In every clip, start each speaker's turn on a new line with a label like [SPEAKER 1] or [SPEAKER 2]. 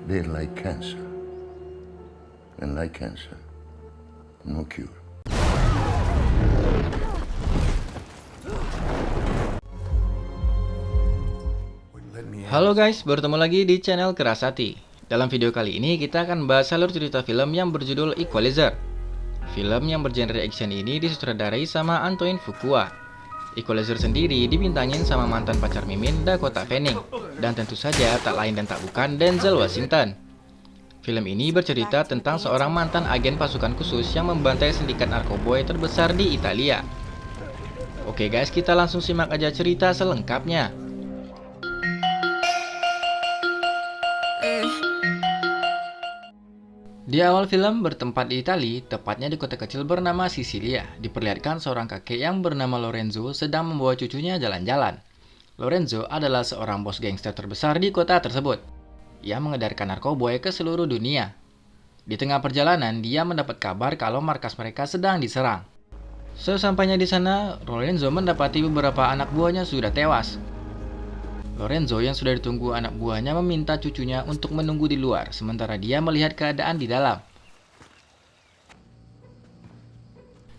[SPEAKER 1] They're like cancer. And like cancer, no cure.
[SPEAKER 2] Halo guys, bertemu lagi di channel Kerasati. Dalam video kali ini kita akan bahas alur cerita film yang berjudul Equalizer. Film yang bergenre action ini disutradarai sama Antoine Fuqua. Equalizer sendiri dibintangin sama mantan pacar Mimin, Dakota Fanning, dan tentu saja tak lain dan tak bukan Denzel Washington. Film ini bercerita tentang seorang mantan agen pasukan khusus yang membantai sindikat narkoboy terbesar di Italia. Oke guys, kita langsung simak aja cerita selengkapnya. Di awal film bertempat di Italia, tepatnya di kota kecil bernama Sisilia, diperlihatkan seorang kakek yang bernama Lorenzo sedang membawa cucunya jalan-jalan. Lorenzo adalah seorang bos gangster terbesar di kota tersebut. Ia mengedarkan narkoboy ke seluruh dunia. Di tengah perjalanan, dia mendapat kabar kalau markas mereka sedang diserang. Sesampainya di sana, Lorenzo mendapati beberapa anak buahnya sudah tewas. Lorenzo yang sudah ditunggu anak buahnya meminta cucunya untuk menunggu di luar, sementara dia melihat keadaan di dalam.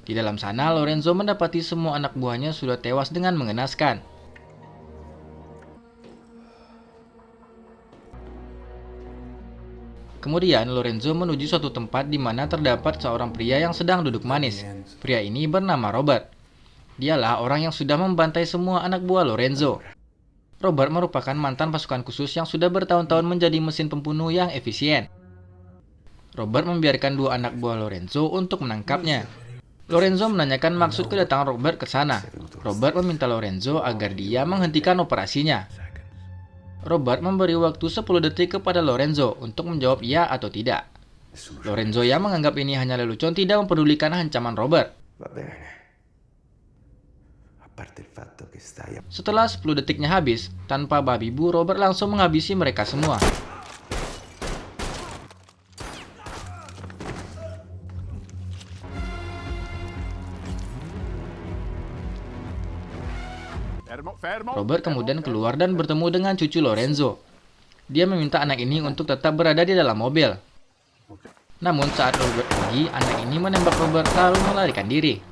[SPEAKER 2] Di dalam sana, Lorenzo mendapati semua anak buahnya sudah tewas dengan mengenaskan. Kemudian, Lorenzo menuju suatu tempat di mana terdapat seorang pria yang sedang duduk manis. Pria ini bernama Robert. Dialah orang yang sudah membantai semua anak buah Lorenzo. Robert merupakan mantan pasukan khusus yang sudah bertahun-tahun menjadi mesin pembunuh yang efisien. Robert membiarkan dua anak buah Lorenzo untuk menangkapnya. Lorenzo menanyakan maksud kedatangan Robert ke sana. Robert meminta Lorenzo agar dia menghentikan operasinya. Robert memberi waktu 10 detik kepada Lorenzo untuk menjawab iya atau tidak. Lorenzo yang menganggap ini hanya lelucon tidak mempedulikan ancaman Robert. Setelah 10 detiknya habis, tanpa babi bu, Robert langsung menghabisi mereka semua. Robert kemudian keluar dan bertemu dengan cucu Lorenzo. Dia meminta anak ini untuk tetap berada di dalam mobil. Namun saat Robert pergi, anak ini menembak Robert lalu melarikan diri.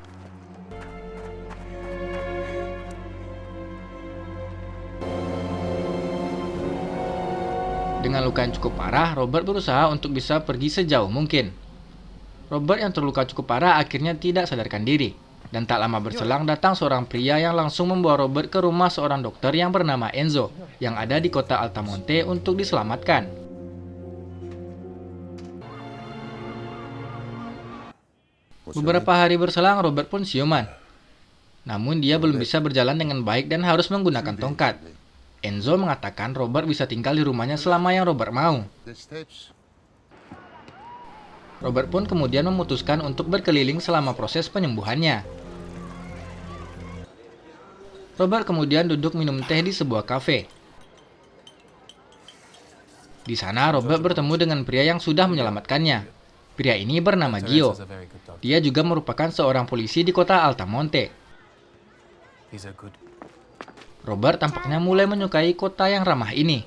[SPEAKER 2] Dengan luka yang cukup parah, Robert berusaha untuk bisa pergi sejauh mungkin. Robert yang terluka cukup parah akhirnya tidak sadarkan diri. Dan tak lama berselang datang seorang pria yang langsung membawa Robert ke rumah seorang dokter yang bernama Enzo, yang ada di kota Altamonte untuk diselamatkan. Beberapa hari berselang, Robert pun siuman. Namun dia belum bisa berjalan dengan baik dan harus menggunakan tongkat. Enzo mengatakan Robert bisa tinggal di rumahnya selama yang Robert mau. Robert pun kemudian memutuskan untuk berkeliling selama proses penyembuhannya. Robert kemudian duduk minum teh di sebuah kafe. Di sana Robert bertemu dengan pria yang sudah menyelamatkannya. Pria ini bernama Gio. Dia juga merupakan seorang polisi di kota Altamonte. Robert tampaknya mulai menyukai kota yang ramah ini.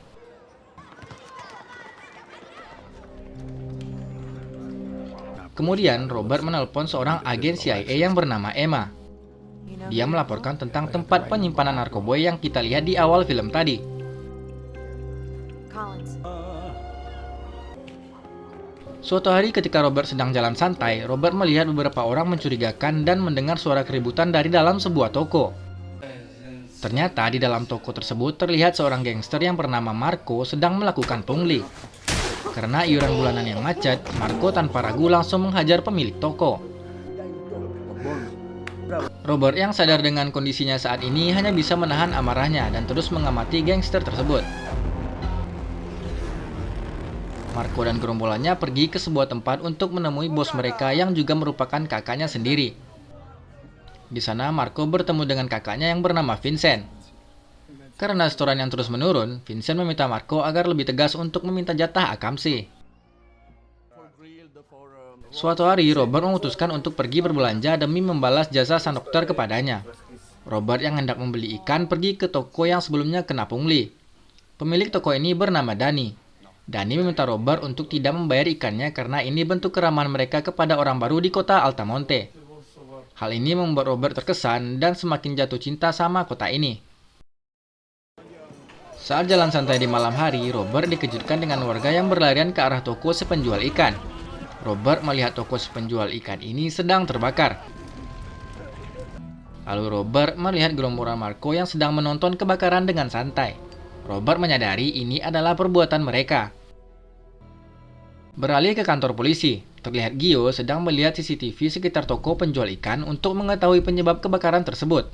[SPEAKER 2] Kemudian Robert menelpon seorang agen CIA yang bernama Emma. Dia melaporkan tentang tempat penyimpanan narkoboy yang kita lihat di awal film tadi. Suatu hari ketika Robert sedang jalan santai, Robert melihat beberapa orang mencurigakan dan mendengar suara keributan dari dalam sebuah toko. Ternyata di dalam toko tersebut terlihat seorang gangster yang bernama Marco sedang melakukan pungli. Karena iuran bulanan yang macet, Marco tanpa ragu langsung menghajar pemilik toko. Robert yang sadar dengan kondisinya saat ini hanya bisa menahan amarahnya dan terus mengamati gangster tersebut. Marco dan gerombolannya pergi ke sebuah tempat untuk menemui bos mereka yang juga merupakan kakaknya sendiri. Di sana Marco bertemu dengan kakaknya yang bernama Vincent. Karena setoran yang terus menurun, Vincent meminta Marco agar lebih tegas untuk meminta jatah akamsi. Suatu hari, Robert memutuskan untuk pergi berbelanja demi membalas jasa sang dokter kepadanya. Robert yang hendak membeli ikan pergi ke toko yang sebelumnya kena pungli. Pemilik toko ini bernama Danny. Danny meminta Robert untuk tidak membayar ikannya karena ini bentuk keramahan mereka kepada orang baru di kota Altamonte. Hal ini membuat Robert terkesan dan semakin jatuh cinta sama kota ini. Saat jalan santai di malam hari, Robert dikejutkan dengan warga yang berlarian ke arah toko sepenjual ikan. Robert melihat toko sepenjual ikan ini sedang terbakar. Lalu Robert melihat gerombolan Marco yang sedang menonton kebakaran dengan santai. Robert menyadari ini adalah perbuatan mereka. Beralih ke kantor polisi, terlihat Gio sedang melihat CCTV sekitar toko penjual ikan untuk mengetahui penyebab kebakaran tersebut.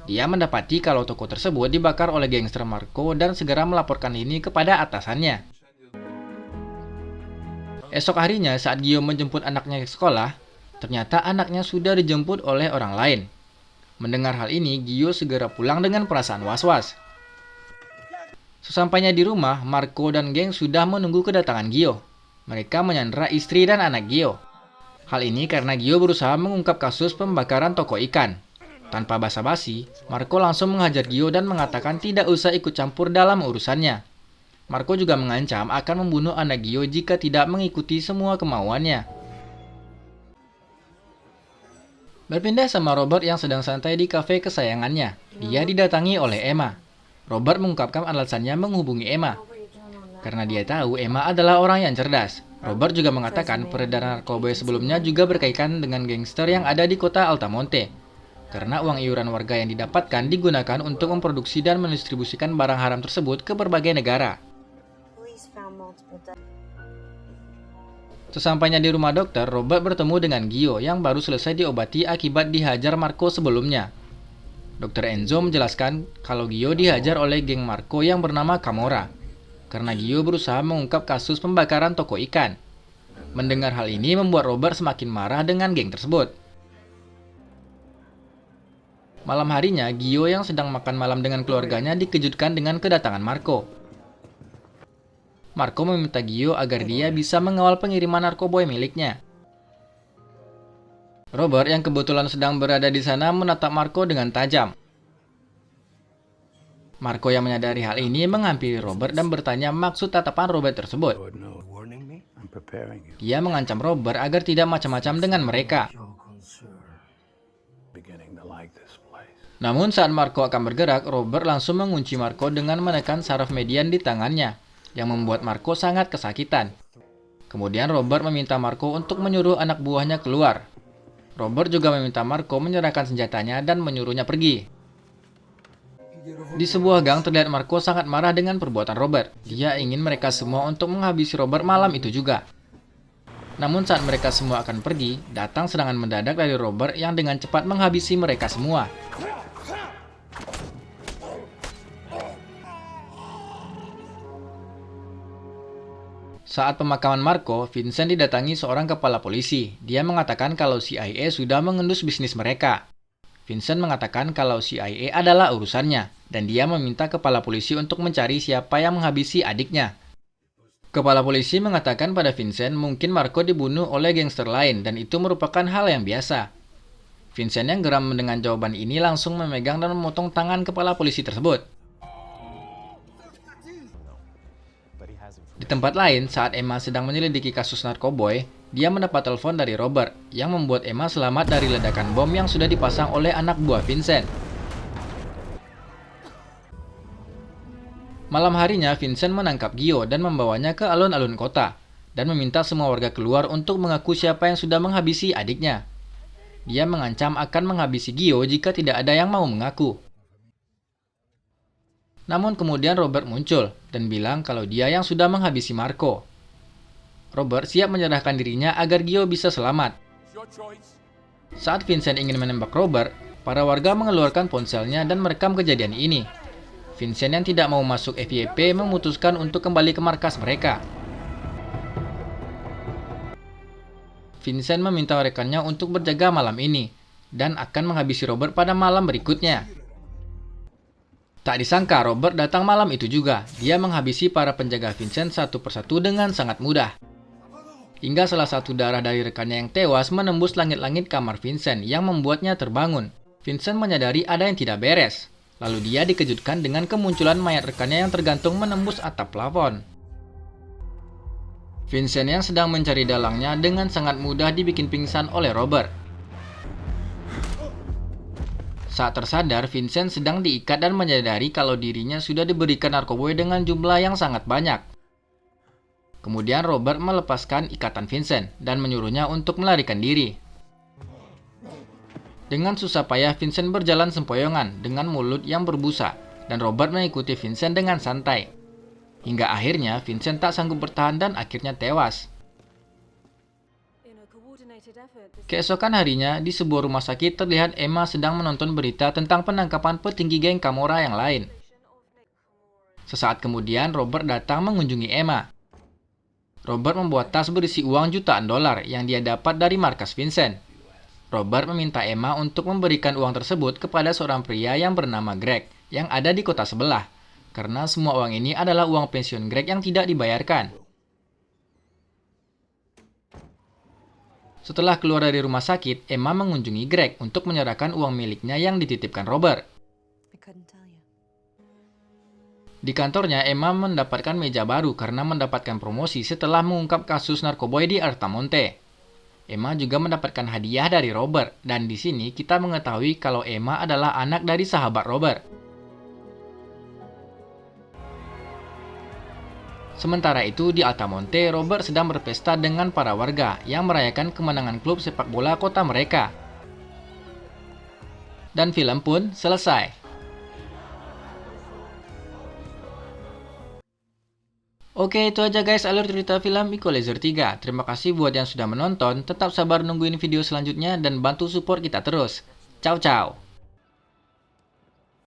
[SPEAKER 2] Dia mendapati kalau toko tersebut dibakar oleh gangster Marco dan segera melaporkan ini kepada atasannya. Esok harinya saat Gio menjemput anaknya ke sekolah, ternyata anaknya sudah dijemput oleh orang lain. Mendengar hal ini, Gio segera pulang dengan perasaan was-was. Sesampainya di rumah, Marco dan geng sudah menunggu kedatangan Gio. Mereka menyandera istri dan anak Gio. Hal ini karena Gio berusaha mengungkap kasus pembakaran toko ikan. Tanpa basa-basi, Marco langsung menghajar Gio dan mengatakan tidak usah ikut campur dalam urusannya. Marco juga mengancam akan membunuh anak Gio jika tidak mengikuti semua kemauannya. Berpindah sama Robert yang sedang santai di kafe kesayangannya. Dia didatangi oleh Emma. Robert mengungkapkan alasannya menghubungi Emma. Karena dia tahu Emma adalah orang yang cerdas. Robert juga mengatakan peredaran narkoba sebelumnya juga berkaitan dengan gangster yang ada di kota Altamonte. Karena uang iuran warga yang didapatkan digunakan untuk memproduksi dan mendistribusikan barang haram tersebut ke berbagai negara. Sesampainya di rumah dokter, Robert bertemu dengan Gio yang baru selesai diobati akibat dihajar Marco sebelumnya. Dr. Enzo menjelaskan kalau Gio dihajar oleh geng Marco yang bernama Camorra. Karena Gio berusaha mengungkap kasus pembakaran toko ikan. Mendengar hal ini membuat Robert semakin marah dengan geng tersebut. Malam harinya, Gio yang sedang makan malam dengan keluarganya dikejutkan dengan kedatangan Marco. Marco meminta Gio agar dia bisa mengawal pengiriman narkoboy miliknya. Robert yang kebetulan sedang berada di sana menatap Marco dengan tajam. Marco yang menyadari hal ini menghampiri Robert dan bertanya maksud tatapan Robert tersebut. Dia mengancam Robert agar tidak macam-macam dengan mereka. Namun saat Marco akan bergerak, Robert langsung mengunci Marco dengan menekan saraf median di tangannya, yang membuat Marco sangat kesakitan. Kemudian Robert meminta Marco untuk menyuruh anak buahnya keluar. Robert juga meminta Marco menyerahkan senjatanya dan menyuruhnya pergi. Di sebuah gang terlihat Marco sangat marah dengan perbuatan Robert. Dia ingin mereka semua untuk menghabisi Robert malam itu juga. Namun saat mereka semua akan pergi, datang serangan mendadak dari Robert yang dengan cepat menghabisi mereka semua. Saat pemakaman Marco, Vincent didatangi seorang kepala polisi. Dia mengatakan kalau CIA sudah mengendus bisnis mereka. Vincent mengatakan kalau CIA adalah urusannya, dan dia meminta kepala polisi untuk mencari siapa yang menghabisi adiknya. Kepala polisi mengatakan pada Vincent mungkin Marco dibunuh oleh gangster lain, dan itu merupakan hal yang biasa. Vincent yang geram mendengar jawaban ini langsung memegang dan memotong tangan kepala polisi tersebut. Di tempat lain, saat Emma sedang menyelidiki kasus narkoboy, dia mendapat telepon dari Robert yang membuat Emma selamat dari ledakan bom yang sudah dipasang oleh anak buah Vincent. Malam harinya, Vincent menangkap Gio dan membawanya ke alun-alun kota dan meminta semua warga keluar untuk mengaku siapa yang sudah menghabisi adiknya. Dia mengancam akan menghabisi Gio jika tidak ada yang mau mengaku. Namun kemudian Robert muncul dan bilang kalau dia yang sudah menghabisi Marco. Robert siap menyerahkan dirinya agar Gio bisa selamat. Saat Vincent ingin menembak Robert, para warga mengeluarkan ponselnya dan merekam kejadian ini. Vincent yang tidak mau masuk FYP memutuskan untuk kembali ke markas mereka. Vincent meminta rekannya untuk berjaga malam ini dan akan menghabisi Robert pada malam berikutnya. Tak disangka Robert datang malam itu juga. Dia menghabisi para penjaga Vincent satu persatu dengan sangat mudah. Hingga salah satu darah dari rekannya yang tewas menembus langit-langit kamar Vincent yang membuatnya terbangun. Vincent menyadari ada yang tidak beres. Lalu dia dikejutkan dengan kemunculan mayat rekannya yang tergantung menembus atap plafon. Vincent yang sedang mencari dalangnya dengan sangat mudah dibikin pingsan oleh Robert. Saat tersadar, Vincent sedang diikat dan menyadari kalau dirinya sudah diberikan narkoboy dengan jumlah yang sangat banyak. Kemudian Robert melepaskan ikatan Vincent dan menyuruhnya untuk melarikan diri. Dengan susah payah, Vincent berjalan sempoyongan dengan mulut yang berbusa, dan Robert mengikuti Vincent dengan santai. Hingga akhirnya Vincent tak sanggup bertahan dan akhirnya tewas. Keesokan harinya, di sebuah rumah sakit terlihat Emma sedang menonton berita tentang penangkapan petinggi geng Camorra yang lain. Sesaat kemudian, Robert datang mengunjungi Emma. Robert membuat tas berisi uang jutaan dolar yang dia dapat dari markas Vincent. Robert meminta Emma untuk memberikan uang tersebut kepada seorang pria yang bernama Greg yang ada di kota sebelah, karena semua uang ini adalah uang pensiun Greg yang tidak dibayarkan. Setelah keluar dari rumah sakit, Emma mengunjungi Greg untuk menyerahkan uang miliknya yang dititipkan Robert. Di kantornya, Emma mendapatkan meja baru karena mendapatkan promosi setelah mengungkap kasus narkoboy di Altamonte. Emma juga mendapatkan hadiah dari Robert, dan di sini kita mengetahui kalau Emma adalah anak dari sahabat Robert. Sementara itu, di Altamonte, Robert sedang berpesta dengan para warga yang merayakan kemenangan klub sepak bola kota mereka. Dan film pun selesai. Oke, itu aja guys alur cerita film Equalizer 3. Terima kasih buat yang sudah menonton. Tetap sabar nungguin video selanjutnya dan bantu support kita terus. Ciao ciao.